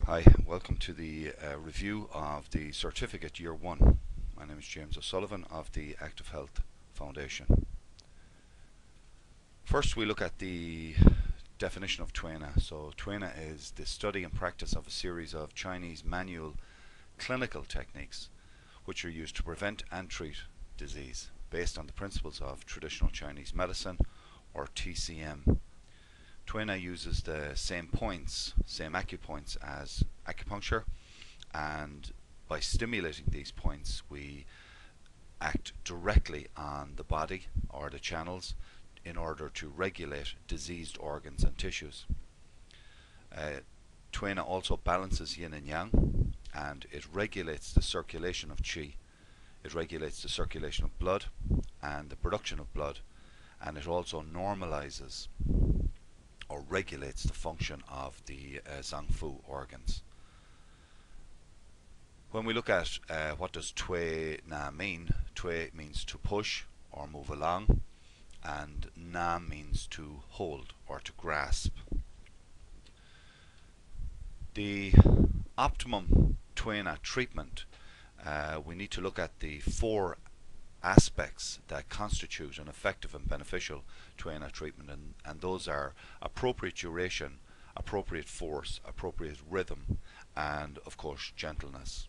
Hi, welcome to the review of the Certificate Year 1. My name is James O'Sullivan of the Active Health Foundation. First we look at the definition of twina. So twina is the study and practice of a series of Chinese manual clinical techniques which are used to prevent and treat disease based on the principles of traditional Chinese medicine, or TCM. Twina uses the same acupoints as acupuncture, and by stimulating these points we act directly on the body or the channels in order to regulate diseased organs and tissues. Twina also balances yin and yang, and it regulates the circulation of qi. It regulates the circulation of blood and the production of blood, and it also normalizes or regulates the function of the Zangfu organs. When we look at what does twei na mean, twei means to push or move along, and na means to hold or to grasp. The optimum twina treatment, we need to look at the four aspects that constitute an effective and beneficial twina treatment, and those are appropriate duration, appropriate force, appropriate rhythm, and of course gentleness.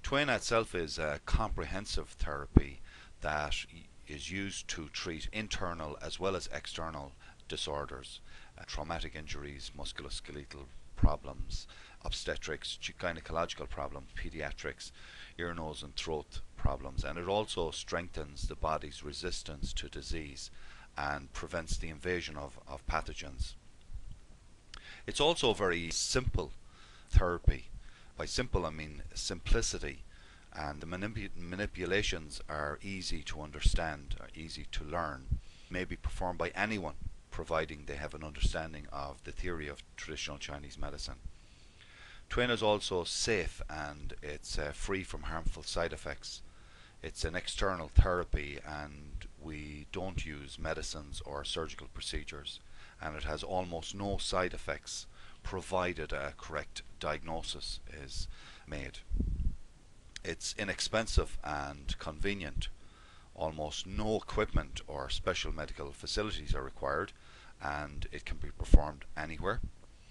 Twina itself is a comprehensive therapy that is used to treat internal as well as external disorders, traumatic injuries, musculoskeletal problems, obstetrics, gynecological problems, pediatrics, ear, nose and throat problems, and it also strengthens the body's resistance to disease and prevents the invasion of pathogens. It's also a very simple therapy. By simple I mean simplicity, and the manipulations are easy to understand, are easy to learn, may be performed by anyone providing they have an understanding of the theory of traditional Chinese medicine. Twina is also safe, and it's free from harmful side effects. It's an external therapy, and we don't use medicines or surgical procedures, and it has almost no side effects provided a correct diagnosis is made. It's inexpensive and convenient. Almost no equipment or special medical facilities are required, and it can be performed anywhere.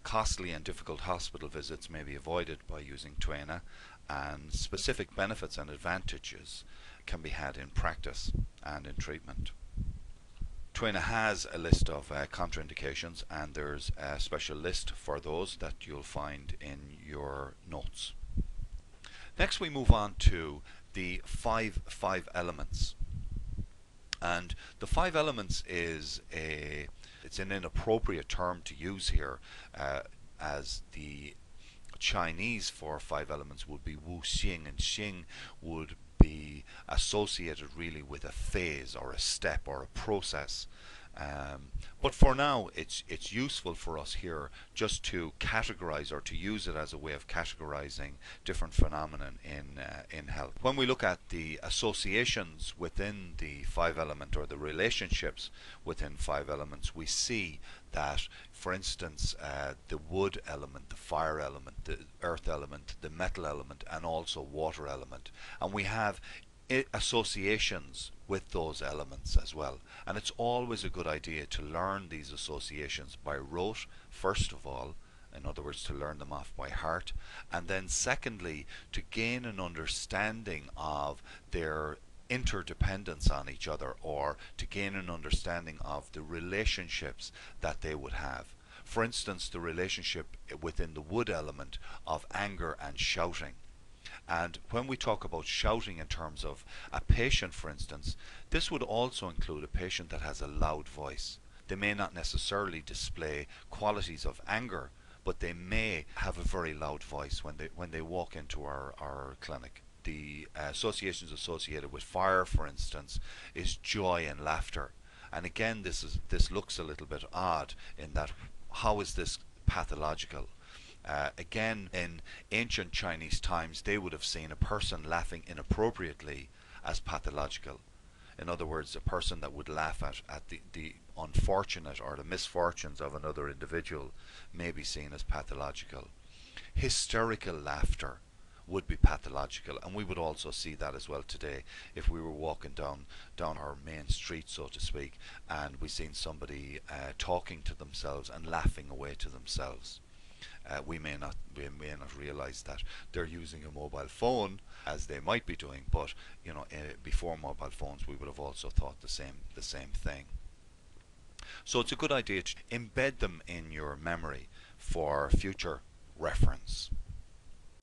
Costly and difficult hospital visits may be avoided by using twina, and specific benefits and advantages can be had in practice and in treatment. Twina has a list of contraindications, and there's a special list for those that you'll find in your notes. Next we move on to the five elements. And the five elements is it's an inappropriate term to use here, as the Chinese for five elements would be Wu Xing, and Xing would be associated really with a phase or a step or a process. But for now it's useful for us here just to categorize, or to use it as a way of categorizing different phenomena in health. When we look at the associations within the five element, or the relationships within five elements, we see that, for instance, the wood element, the fire element, the earth element, the metal element, and also water element, and we have associations with those elements as well, and it's always a good idea to learn these associations by rote first of all, in other words to learn them off by heart, and then secondly to gain an understanding of their interdependence on each other, or to gain an understanding of the relationships that they would have. For instance, the relationship within the wood element of anger and shouting. And when we talk about shouting in terms of a patient, for instance, this would also include a patient that has a loud voice. They may not necessarily display qualities of anger, but they may have a very loud voice when they walk into our clinic. The associations associated with fire, for instance, is joy and laughter. And again, this looks a little bit odd in that, how is this pathological? Again, in ancient Chinese times, they would have seen a person laughing inappropriately as pathological. In other words, a person that would laugh at the unfortunate or the misfortunes of another individual may be seen as pathological. Hysterical laughter would be pathological, and we would also see that as well today if we were walking down our main street, so to speak, and we seen somebody talking to themselves and laughing away to themselves. We may not realize that they're using a mobile phone as they might be doing, but before mobile phones we would have also thought the same thing. So it's a good idea to embed them in your memory for future reference.